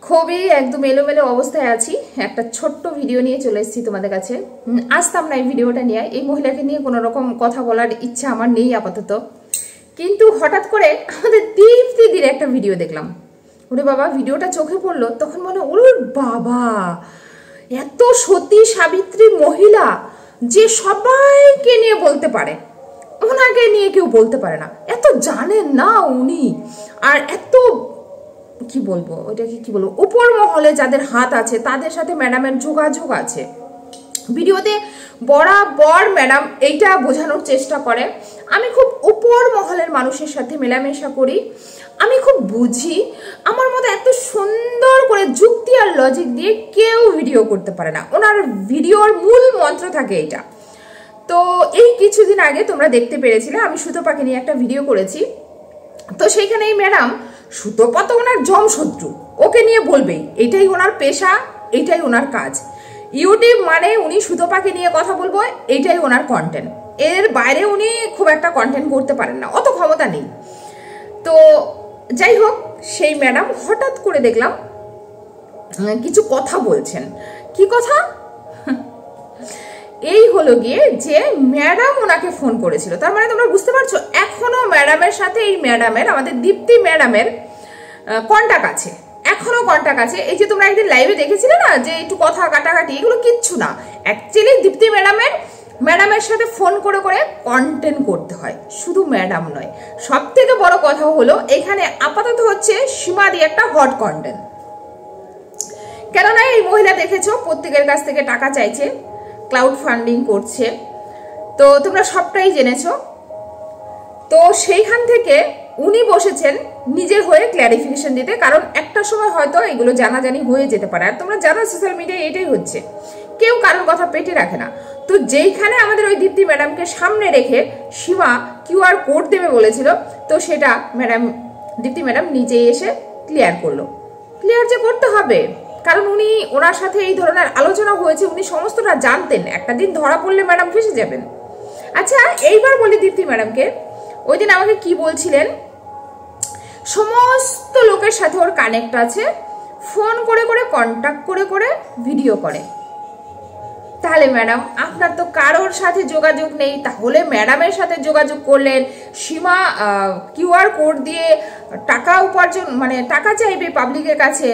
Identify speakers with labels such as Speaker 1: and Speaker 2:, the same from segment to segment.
Speaker 1: খুবই একদম এলোমেলো অবস্থায় আছি। একটা ছোট্ট ভিডিও নিয়ে চলে এসেছি তোমাদের কাছে। আসতাম না এই ভিডিওটা নিয়ে, এই মহিলাকে নিয়ে কোনো রকম কথা বলার ইচ্ছা আমার নেই আপাতত, কিন্তু হঠাৎ করে আমাদের দীপ্তিদির একটা ভিডিও দেখলাম। ওরে বাবা, ভিডিওটা চোখে পড়লো, তখন মনে ওরে বাবা, এত সতী সাবিত্রী মহিলা যে সবাইকে নিয়ে বলতে পারে, ওনাকে নিয়ে কেউ বলতে পারে না। এত জানেন না উনি, আর এত কি বলবো, ওইটাকে কি বলবো, উপর মহলে যাদের হাত আছে তাদের সাথে ম্যাডামের যোগাযোগ আছে। ভিডিওতে বরাবর ম্যাডাম এইটা বোঝানোর চেষ্টা করে, আমি খুব উপর মহলের মানুষের সাথে মেলামেশা করি, আমি খুব বুঝি, আমার মতো এত সুন্দর করে যুক্তি আর লজিক দিয়ে কেউ ভিডিও করতে পারে না। ওনার ভিডিওর মূল মন্ত্র থাকে এইটা। তো এই কিছুদিন আগে তোমরা দেখতে পেরেছিলে আমি সুতপাকে নিয়ে একটা ভিডিও করেছি। তো সেইখানে এই ম্যাডাম, সুতপা তো ওনার জমশত্রু, ওকে নিয়ে বলবেই, এটাই ওনার পেশা, এটাই ওনার কাজ। ইউটিউব মানে উনি সুতপাকে নিয়ে কথা বলবো, এইটাই ওনার কন্টেন্ট। এর বাইরে উনি খুব একটা কন্টেন্ট করতে পারেন না, অত ক্ষমতা নেই। তো যাই হোক, সেই ম্যাডাম হঠাৎ করে দেখলাম কিছু কথা বলছেন। কি কথা? এই হলো গিয়ে যে ম্যাডাম ওনাকে ফোন করেছিল, তার মানে তোমরা বুঝতে পারছো এখনো ম্যাডামের সাথে এই ম্যাডামের, আমাদের দীপ্তি ম্যাডামের কন্টাক্ট আছে, এখনো কন্টাক্ট আছে। এই যে তোমরা একদিন লাইভে দেখেছিলে না যে একটু কথা কাটাকাটি, এগুলো কিচ্ছু না। অ্যাকচুয়ালি দীপ্তি ম্যাডামের সাথে ফোন করে করে কন্টেন্ট করতে হয়, শুধু ম্যাডাম নয়। সব থেকে বড় কথা হলো এখানে আপাতত হচ্ছে সীমাদি একটা হট কন্টেন্ট। কেননা এই মহিলা দেখেছো প্রত্যেকের কাছ থেকে টাকা চাইছে, ক্লাউড ফান্ডিং করছে, তো তোমরা সবটাই জেনেছো। তো সেইখান থেকে উনি বসেছেন নিজের হয়ে ক্ল্যারিফিকেশন দিতে, কারণ একটা সময় হয়তো এগুলো জানাজানি হয়ে যেতে পারে। আর তোমরা জানো সোশ্যাল মিডিয়ায় এটাই হচ্ছে, কেউ কারোর কথা পেটে রাখে না। তো যেইখানে আমাদের ওই দীপ্তি ম্যাডামকে সামনে রেখে সীমা কিউআর কোড দেবে বলেছিল, তো সেটা দীপ্তি ম্যাডাম নিজেই এসে ক্লিয়ার করলো। ক্লিয়ার যে করতে হবে, কারণ উনি, ওনার সাথে এই ধরনের আলোচনা হয়েছে, উনি সমস্তটা জানতেন। একটা দিন ধরা পড়লে ম্যাডাম ফেসে যাবেন। আচ্ছা, এইবার বলি দীপ্তি ম্যাডামকে, ওই দিন আমাকে কি বলছিলেন, সমস্ত লোকের সাথে ওর কানেক্ট আছে, ফোন করে করে কন্ট্যাক্ট করে করে ভিডিও করে। তাহলে ম্যাডাম আপনার তো কারোর সাথে যোগাযোগ নেই, তাহলে ম্যাডামের সাথে যোগাযোগ করলেন, সীমা কিউআর কোড দিয়ে টাকা উপার্জন, মানে টাকা চাইবে পাবলিকের কাছে,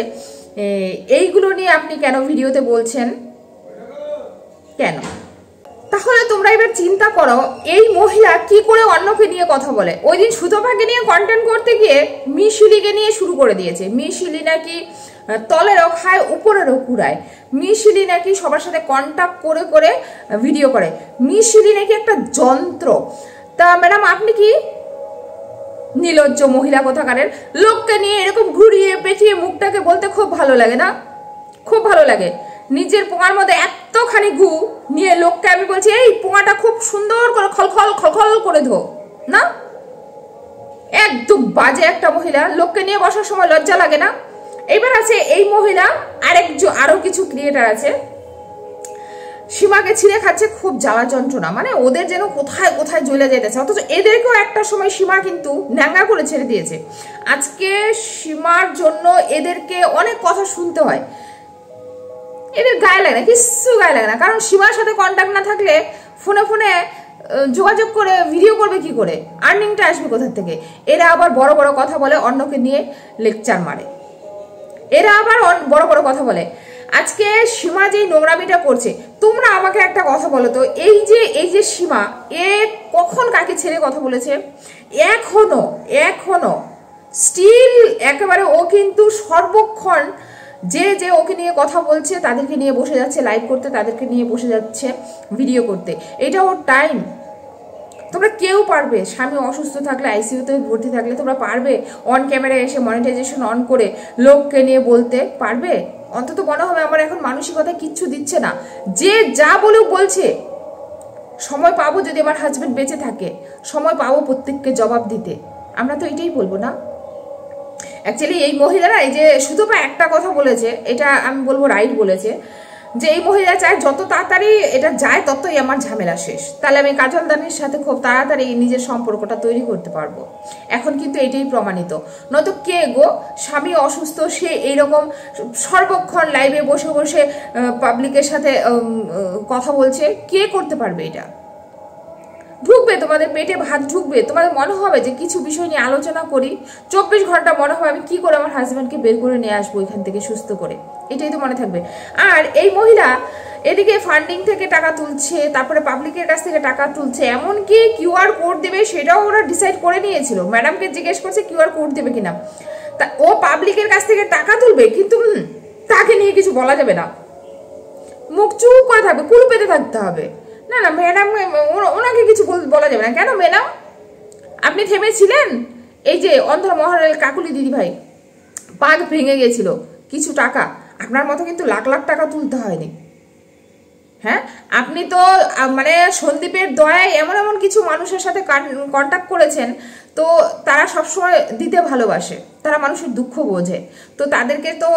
Speaker 1: এইগুলো নিয়ে আপনি কেন ভিডিওতে বলছেন কেন? তাহলে তোমরা এবার চিন্তা করো এই মহিলা কি করে অন্যকে নিয়ে কথা বলে। ওই দিন সুতপাকে নিয়ে কন্টেন্ট করতে গিয়ে মিশিলিকে নিয়ে শুরু করে দিয়েছে। মিশিলি নাকি তলেরও খায় উপরেরও কুড়ায়, মিশিলি নাকি সবার সাথে কন্ট্যাক্ট করে করে ভিডিও করে, মিশিলি নাকি একটা যন্ত্র। তা ম্যাডাম আপনি কি নির্লজ্জ মহিলা কোথাকারের, লোককে নিয়ে এরকম ঘুরিয়ে পেঁচিয়ে মুখটাকে বলতে খুব ভালো লাগে না? খুব ভালো লাগে। নিজের পোঙার মধ্যে এতখানি গু নিয়ে লোককে আমি বলছি এই পোঙাটা খুব সুন্দর করে খলখল খলখল করে ধো না, একদম বাজে একটা মহিলা। লোককে নিয়ে বসার সময় লজ্জা লাগে না? এবার আছে এই মহিলা, আরো কিছু ক্রিয়েটার আছে, সীমাকে ছিঁড়ে খাচ্ছে, খুব জ্বালা যন্ত্রণা, মানে ওদের যেন কোথায় কোথায় জ্বলে যেতেছে। অথচ এদেরকেও একটা সময় সীমা কিন্তু ন্যাঙ্গা করে ছেড়ে দিয়েছে। আজকে সীমার জন্য এদেরকে অনেক কথা শুনতে হয়, এদের গায়ে লাগে না, কিচ্ছু গায়ে লাগে না। কারণ সীমার সাথে কন্ট্যাক্ট না থাকলে ফোনে ফোনে যোগাযোগ করে ভিডিও করবে কি করে, আর্নিংটা আসবে কোথা থেকে? এরা আবার বড় বড় কথা বলে, অন্যকে নিয়ে লেকচার মারে, এরা আবার বড় বড় কথা বলে। আজকে সীমা যে নোংরামিটা করছে, তোমরা আমাকে একটা কথা বলো তো, এই যে সীমা, এ কখন কাকে ছেড়ে কথা বলেছে? এখনো স্টিল একেবারে ও কিন্তু সর্বক্ষণ যে ওকে নিয়ে কথা বলছে তাদেরকে নিয়ে বসে যাচ্ছে লাইভ করতে, তাদেরকে নিয়ে বসে যাচ্ছে ভিডিও করতে। এটা ওর টাইম। তোমরা কেউ পারবে, স্বামী অসুস্থ থাকলে, আইসিইউতে ভর্তি থাকলে তোমরা পারবে অন ক্যামেরায় এসে মনিটাইজেশন অন করে লোককে নিয়ে বলতে পারবে? অন্তত মনে হবে আমার এখন মানসিকতা কিচ্ছু দিচ্ছে না, যে যা বলেও বলছে। সময় পাবো যদি আমার হাজবেন্ড বেঁচে থাকে, সময় পাবো প্রত্যেককে জবাব দিতে, আমরা তো এটাই বলবো না? অ্যাকচুয়ালি এই মহিলারা, এই যে সুতপা একটা কথা বলেছে, এটা আমি বলবো রাইট বলেছে, যে এই মহিলা চায় যত তাড়াতাড়ি এটা যায় ততই আমার ঝামেলা শেষ, তাহলে আমি কাজল দানির সাথে খুব তাড়াতাড়ি নিজের সম্পর্কটা তৈরি করতে পারবো। এখন কিন্তু এটাই প্রমাণিত। নয়তো কে গো স্বামী অসুস্থ, সে এইরকম সর্বক্ষণ লাইভে বসে বসে পাবলিকের সাথে কথা বলছে, কে করতে পারবে এটা? ঢুকবে তোমাদের পেটে ভাত ঢুকবে, তোমাদের মনে হবে যে কিছু বিষয় নিয়ে আলোচনা করি, 24 ঘন্টা মনে হবে আমি কি করে আমার হাজব্যান্ডকে বের করে নিয়ে আসবো এখান থেকে সুস্থ করে, এটাই তো মনে থাকবে। আর এই মহিলা এদিকে ফান্ডিং থেকে টাকা তুলছে, তারপরে পাবলিকের কাছ থেকে টাকা তুলছে, এমনকি কিউআর কোড দেবে সেটাও ওরা ডিসাইড করে নিয়েছিল। ম্যাডামকে জিজ্ঞেস করছে কিউআর কোড দেবে কিনা, তা ও পাবলিকের কাছ থেকে টাকা তুলবে, কিন্তু তাকে নিয়ে কিছু বলা যাবে না, মুখ চুপ করে থাকবে, কুল পেতে থাকতে হবে। না না ম্যাডাম, ওনাকে কিছু বলা যাবে না। কেন ম্যাডাম আপনি থেমেছিলেন? এই যে অন্ধ্র মহারাল কাকুলি দিদি ভাই পাগ ভেঙে গেছিল, কিছু টাকা, আপনার মতো কিন্তু লাখ লাখ টাকা তুলতে হয়নি। হ্যাঁ, আপনি তো মানে সন্দীপের দয়ায় এমন এমন কিছু মানুষের সাথে কন্ট্যাক্ট করেছেন, তো তারা সবসময় দিতে ভালোবাসে, তারা মানুষের দুঃখ বোঝে, তো তাদেরকে তো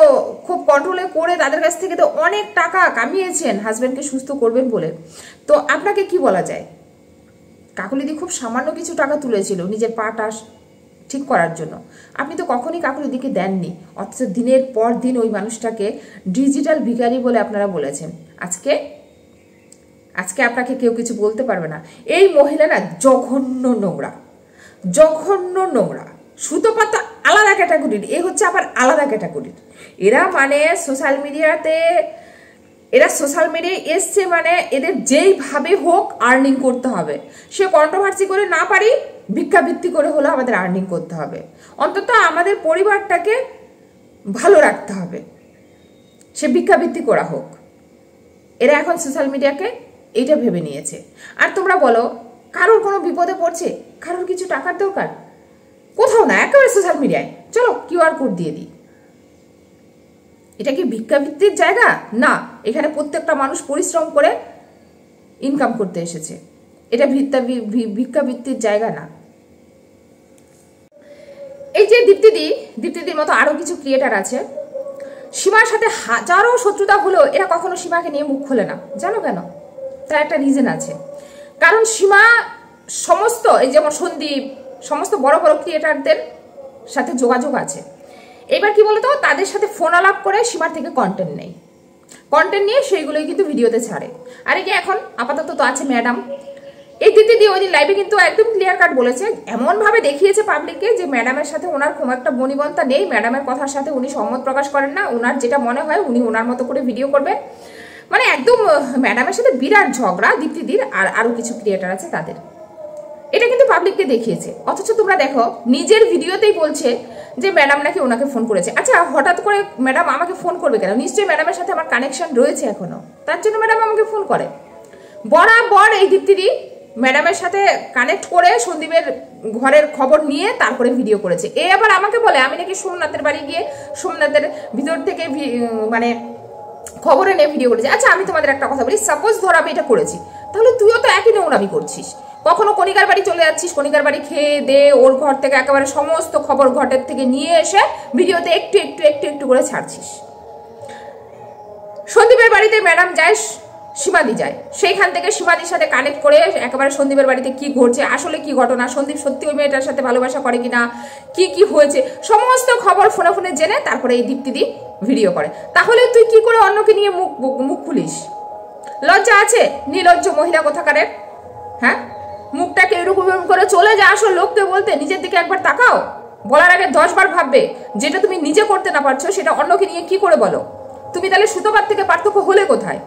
Speaker 1: খুব কন্ট্রোলে করে তাদের কাছ থেকে তো অনেক টাকা কামিয়েছেন হাজব্যান্ডকে সুস্থ করবেন বলে। তো আপনাকে কি বলা যায়? কাকুলিদি খুব সামান্য কিছু টাকা তুলেছিল নিজের পাটা ঠিক করার জন্য, আপনি তো কখনই কাকুলিদিকে দেননি, অথচ দিনের পর দিন ওই মানুষটাকে ডিজিটাল ভিখারি বলে আপনারা বলেছেন। আজকে আপনাকে কেউ কিছু বলতে পারবে না। এই মহিলা না জঘন্য নোংরা, জঘন্য নোংরা। সুতোপাতা আলাদা ক্যাটাগরির, এ হচ্ছে আবার আলাদা ক্যাটাগরির। এরা মানে সোশ্যাল মিডিয়ায় এসছে, মানে এদের যেইভাবে হোক আর্নিং করতে হবে। সে কন্ট্রোভার্সি করে না পারি, ভিক্ষাবৃত্তি করে হলেও আমাদের আর্নিং করতে হবে, অন্তত আমাদের পরিবারটাকে ভালো রাখতে হবে, সে ভিক্ষাবৃত্তি করা হোক। এরা এখন সোশ্যাল মিডিয়াকে এইটা ভেবে নিয়েছে। আর তোমরা বলো কারোর কোনো বিপদে পড়ছে, কারোর কিছু টাকার দরকার, কোথাও না, একেবারে সোশ্যাল মিডিয়ায় চলো কিউআর কোড দিয়ে দিই। এটা কি ভিক্ষাবৃত্তির জায়গা? না, এখানে প্রত্যেকটা মানুষ পরিশ্রম করে ইনকাম করতে এসেছে, এটা ভিক্ষাবৃত্তির জায়গা না। এই যে দীপ্তিদির মতো আরো কিছু ক্রিয়েটার আছে, সীমার সাথে হাজারো শত্রুতা হলেও এরা কখনো সীমাকে নিয়ে মুখ খোলে না। জানো কেন? তার একটা রিজন আছে, কারণ সীমা সমস্ত এই যেমন সন্দীপ সমস্ত বড় বড় ক্রিয়েটারদের সাথে যোগাযোগ আছে। এবার কি বলতো, তাদের সাথে ফোন আলাপ করে সীমার থেকে কন্টেন্ট নিয়ে সেইগুলোই কিন্তু ভিডিওতে ছাড়ে। আর এই যে এখন আপাতত তো আছে ম্যাডাম, এই দিদি ওই দিন লাইভে কিন্তু একদম ক্লিয়ার কাট বলেছে, এমন ভাবে দেখিয়েছে পাবলিককে যে ম্যাডামের সাথে ওনার খুব একটা বনিবন্তা নেই, ম্যাডামের কথার সাথে উনি সম্মত প্রকাশ করেন না, ওনার যেটা মনে হয় উনি ওনার মতো করে ভিডিও করবেন, মানে একদম ম্যাডামের সাথে বিরাট ঝগড়া দীপ্তিদির আর আরো কিছু ক্রিয়েটার আছে তাদের। এটা কিন্তু পাবলিককে দেখিয়েছে, অথচ তোমরা দেখো নিজের ভিডিওতেই বলছে যে ম্যাডাম নাকি ওনাকে ফোন করেছে। আচ্ছা, হঠাৎ করে ম্যাডাম আমাকে ফোন করবে কেন? নিশ্চয়ই ম্যাডামের সাথে আমার কানেকশন রয়েছে এখনো, তার জন্য ম্যাডাম আমাকে ফোন করে। বরাবর এই দীপ্তিদি ম্যাডামের সাথে কানেক্ট করে সন্দীপের ঘরের খবর নিয়ে তারপরে ভিডিও করেছে। এ আবার আমাকে বলে আমি নাকি সোমনাথের বাড়ি গিয়ে সোমনাথের ভিতর থেকে মানে খবর এনে ভিডিও করেছি। আচ্ছা, আমি তোমাদের একটা কথা বলি, সাপোজ ধর আমি এটা করেছি, তাহলে তুইও তো একই নোংরামি করছিস। কখনো কণিকার বাড়ি চলে যাচ্ছিস, কণিকার বাড়ি খেয়ে দে, ওর ঘর থেকে একেবারে সমস্ত খবর ঘটের থেকে নিয়ে এসে ভিডিওতে একটু একটু একটু একটু করে ছাড়ছিস। সন্দীপের বাড়িতে ম্যাডাম যায়, সীমাদি যায়, সেইখান থেকে সীমাদির সাথে কানেক্ট করে একেবারে সন্দীপের বাড়িতে কি ঘটছে, আসলে কি ঘটনা, সন্দীপ সত্যি ওই মেয়েটার সাথে ভালোবাসা করে কিনা, কি হয়েছে, সমস্ত খবর ফোনে ফোনে জেনে তারপরে এই দীপ্তিদি ভিডিও করে। তাহলে তুই কি করে অন্যকে নিয়ে মুখ খুলিস? লজ্জা আছে? নির্লজ্জ মহিলা কোথাকারের। হ্যাঁ, মুখটাকে এরকম করে চলে যা আসল লোককে বলতে, নিজের দিকে একবার তাকাও, বলার আগে 10 বার ভাববে। যেটা তুমি নিজে করতে না পারছো সেটা অন্যকে নিয়ে কি করে বলো? তুমি তাহলে সুতোপার থেকে পার্থক্য হলে কোথায়?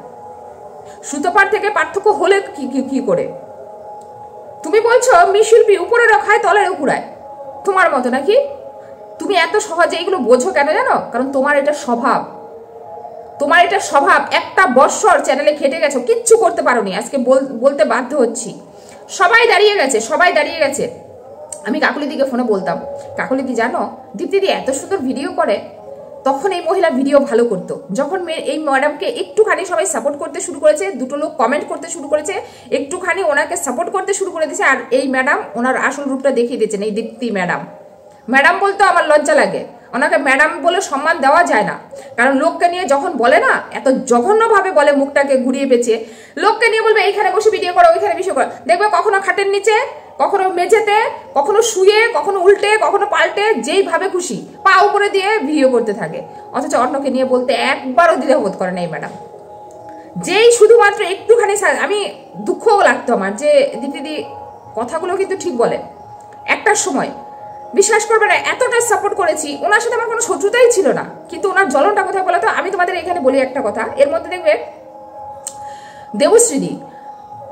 Speaker 1: সুতোপার থেকে পার্থক্য হলে কি করে? তুমি বলছো মিশিল্পী উপরে রখায় তলের উপরায়, তোমার মতো নাকি? তুমি এত সহজে এগুলো বোঝো কেন জানো? কারণ তোমার এটা স্বভাব, একটা বৎসর চ্যানেলে খেটে গেছো, কিচ্ছু করতে পারোনি, আজকে বলতে বাধ্য হচ্ছি। সবাই দাঁড়িয়ে গেছে। আমি কাকুলিদিকে ফোনে বলতাম, কাকুলিদি জানো দীপ্তিদি এত সুন্দর ভিডিও করে, তখন এই মহিলা ভিডিও ভালো করতো। যখন এই ম্যাডামকে একটুখানি সবাই সাপোর্ট করতে শুরু করেছে, দুটো লোক কমেন্ট করতে শুরু করেছে, একটুখানি ওনাকে সাপোর্ট করতে শুরু করে দিয়েছে, আর এই ম্যাডাম ওনার আসল রূপটা দেখিয়ে দিয়েছেন। এই দীপ্তি ম্যাডাম বলতো আমার লজ্জা লাগে, ওনাকে ম্যাডাম বলে সম্মান দেওয়া যায় না, কারণ লোককে নিয়ে যখন বলে না, এত জঘন্যভাবে বলে, মুখটাকে ঘুরিয়ে পেঁচে লোককে নিয়ে বলবে এইখানে বসে ভিডিও করো, ওইখানে ভিডিও করো, দেখবে কখনো খাটের নিচে, কখনো মেঝেতে, কখনো শুয়ে, কখনো উল্টে, কখনো পাল্টে, যেইভাবে খুশি পা উপরে দিয়ে ভিডিও করতে থাকে, অথচ অন্যকে নিয়ে বলতে একবারও দ্বিধাবোধ করে না এই ম্যাডাম। যেই শুধুমাত্র একটুখানি, আমি দুঃখও লাগতো আমার যে দিদি কথাগুলো কিন্তু ঠিক বলে। একটা সময় বিশ্বাস করবে না, এতটা সাপোর্ট করেছি, ওনার সাথে আমার কোনো শত্রুতাই ছিল না, কিন্তু ওনার জ্বলনটা কোথায় বলো তো? আমি তোমাদের এখানে বলি একটা কথা, এর মধ্যে দেখবে দেবশ্রীদি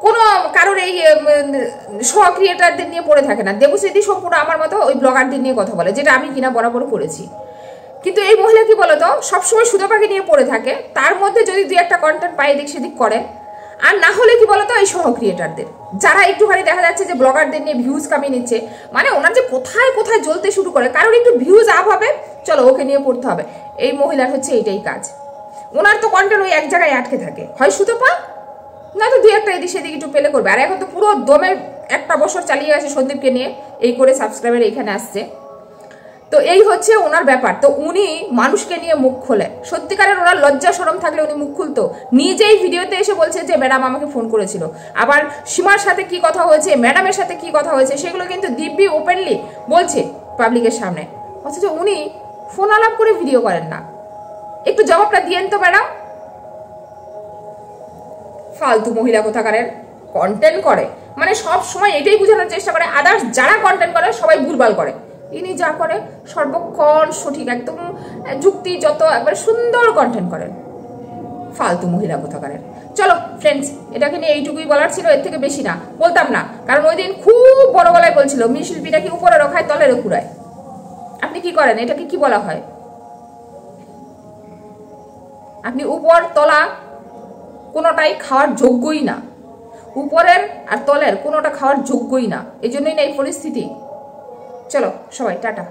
Speaker 1: কোনো কারোর এই সহ ক্রিয়েটারদের নিয়ে পড়ে থাকে না। দেবশ্রীদি সম্পূর্ণ আমার মতো ওই ব্লগারদের নিয়ে কথা বলে, যেটা আমি কিনা বরাবর করেছি। কিন্তু এই মহিলা কি বলতো, সবসময় সুধোপাকে নিয়ে পড়ে থাকে, তার মধ্যে যদি দুই একটা কন্টেন্ট পাই এদিক সেদিক করে, আর না হলে কি বলতো এই সহ ক্রিয়েটারদের, যারা একটুখানি দেখা যাচ্ছে যে ব্লগারদের নিয়ে ভিউজ কামিয়ে নিচ্ছে, মানে ওনার যে কোথায় কোথায় জ্বলতে শুরু করে, কারণ একটু ভিউজ আপ হবে, চলো ওকে নিয়ে পড়তে হবে। এই মহিলার হচ্ছে এইটাই কাজ, ওনার তো কন্টেন্ট ওই এক জায়গায় আটকে থাকে, হয় সুধোপা না তো দুই একটা এদিক সেদিক একটু পেলে করবে। আর এখন তো পুরো দমে একটা বছর চালিয়ে গেছে সন্দীপকে নিয়ে, এই করে সাবস্ক্রাইবার এইখানে আসছে। তো এই হচ্ছে ওনার ব্যাপার। তো উনি মানুষকে নিয়ে মুখ খোলে, সত্যিকারের ওনার লজ্জা শরম থাকলে উনি মুখ খুলতো। নিজেই ভিডিওতে এসে বলছে যে ম্যাডাম আমাকে ফোন করেছিল, আবার সীমার সাথে কি কথা হয়েছে, ম্যাডামের সাথে কি কথা হয়েছে, সেগুলো কিন্তু দিব্যি ওপেনলি বলছে পাবলিকের সামনে, অথচ উনি ফোন আলাপ করে ভিডিও করেন না। একটু জবাবটা দিয়েন তো ম্যাডাম। ফালতু মহিলা কোথাকারের, কন্টেন্ট করে মানে সব সময় এটাই বোঝানোর চেষ্টা করে আদার্স যারা কন্টেন্ট করে সবাই ভুলভাল করে, ইনি যা করে সর্বক্ষণ সঠিক, একদম যুক্তি যত একবার সুন্দর কন্টেন্ট করেন। ফালতু মহিলা কোথাকারের। চলো ফ্রেন্ডস, এটাকে নিয়ে এইটুকুই বলার ছিল, এর থেকে বেশি না বলতাম না, কারণ ওই দিন খুব বড় গলায় বলছিল মেয়ে শিল্পীটা কি উপরে রখায় তলের কুড়ায়। আপনি কি করেন? এটাকে কি বলা হয়? আপনি উপর তলা কোনোটাই খাওয়ার যোগ্যই না, উপরের আর তলের কোনোটা খাওয়ার যোগ্যই না, এই জন্যই না এই পরিস্থিতি। চলো সবাই টাটা।